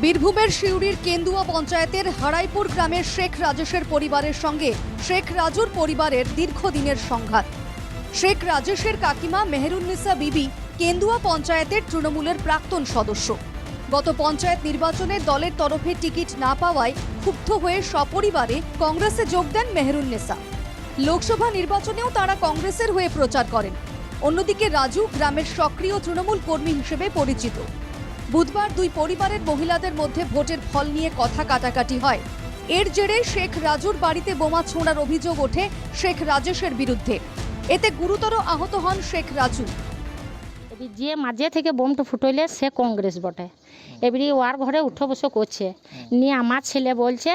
বীরভূমের সিউড়ির কেন্দুয়া পঞ্চায়েতের হারাইপুর গ্রামের শেখ রাজেশের পরিবারের সঙ্গে শেখ রাজুর পরিবারের দীর্ঘদিনের সংঘাত। শেখ রাজেশের কাকিমা মেহেরুন্নিসা বিবি কেন্দুয়া পঞ্চায়েতের তৃণমূলের প্রাক্তন সদস্য। গত পঞ্চায়েত নির্বাচনে দলের তরফে টিকিট না পাওয়ায় ক্ষুব্ধ হয়ে সপরিবারে কংগ্রেসে যোগ দেন মেহেরুন্নিসা। লোকসভা নির্বাচনেও তারা কংগ্রেসের হয়ে প্রচার করেন। অন্যদিকে রাজু গ্রামের সক্রিয় তৃণমূল কর্মী হিসেবে পরিচিত। বুধবার দুই পরিবারের মহিলাদের মধ্যে ভোটের ফল নিয়ে কথা কাটাকাটি হয়। এর জেরে শেখ রাজুর বাড়িতে বোমা ছোঁড়ার অভিযোগ ওঠে শেখ রাজেশের বিরুদ্ধে। এতে গুরুতর আহত হন শেখ রাজু। যে মাঝে থেকে বোমটা ফুটইলে সে কংগ্রেস বটে, এবারে ওর ঘরে উঠে বসে করছে। নিয়ে আমার ছেলে বলছে,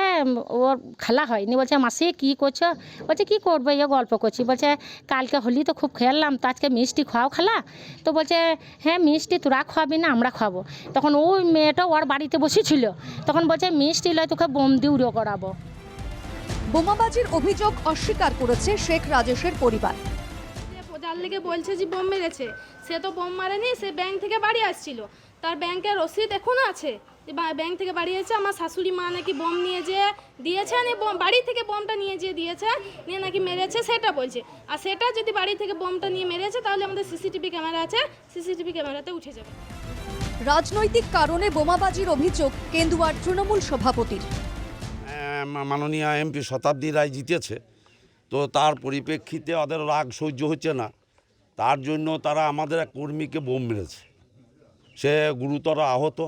ওর খালা হয় নি, বলছে মাসি কী করছো? বলছে কী করবো, এ গল্প করছি। বলছে কালকে হোলি তো খুব খেললাম, তো আজকে মিষ্টি খাও খালা? তো বলছে হ্যাঁ মিষ্টি তোরা খাওয়াবি না, আমরা খাবো। তখন ওই মেয়েটা ওর বাড়িতে বসেছিল, তখন বলছে মিষ্টি লয় তোকে বোম দিয়ে উড়ো করাবো। বোমাবাজির অভিযোগ অস্বীকার করেছে শেখ রাজেশের পরিবার। যার লেগে বলছে যে বোম মেরেছে, সে তো বোম মারেনি, সে ব্যাংক থেকে বাড়ি আসছিল। তার ব্যাংকের রসিদ এখনো আছে যে ব্যাংক থেকে বাড়ি এসেছে। আমার শাশুড়ি মা নাকি বোম নিয়ে যেয়ে দিয়েছে, বাড়ি থেকে বোমটা নিয়ে যেয়ে দিয়েছে, নিয়ে নাকি মেরেছে সেটা বলছে। আর সেটা যদি বাড়ি থেকে বোমটা নিয়ে মেরেছে তাহলে আমাদের সিসিটিভি ক্যামেরা আছে, সিসিটিভি ক্যামেরাতে উঠে যাবে। রাজনৈতিক কারণে বোমাবাজির অভিযোগ কেন্দুয়ার তৃণমূল সভাপতির। মাননীয় এমপি শতাব্দী রায় জিতেছে, তো তার পরিপ্রেক্ষিতে ওদের রাগ সহ্য হচ্ছে না, তার জন্য তারা আমাদের এক কর্মীকে বোম মেরেছে। সে গুরুতর আহত,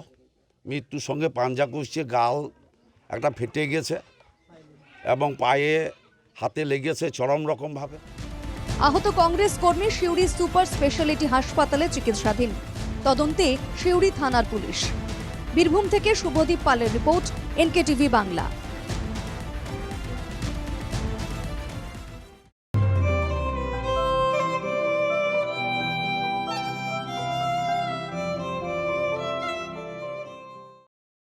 মৃত্যুর সঙ্গে পাঞ্জা কষছে, গাল একটা ফেটে গেছে এবং পায়ে হাতে লেগেছে চরম রকমভাবে। আহত কংগ্রেস কর্মী সিউড়ি সুপার স্পেশালিটি হাসপাতালে চিকিৎসাধীন। তদন্তে সিউড়ি থানার পুলিশ। বীরভূম থেকে শুভদীপ পালের রিপোর্ট, এনকেটিভি বাংলা।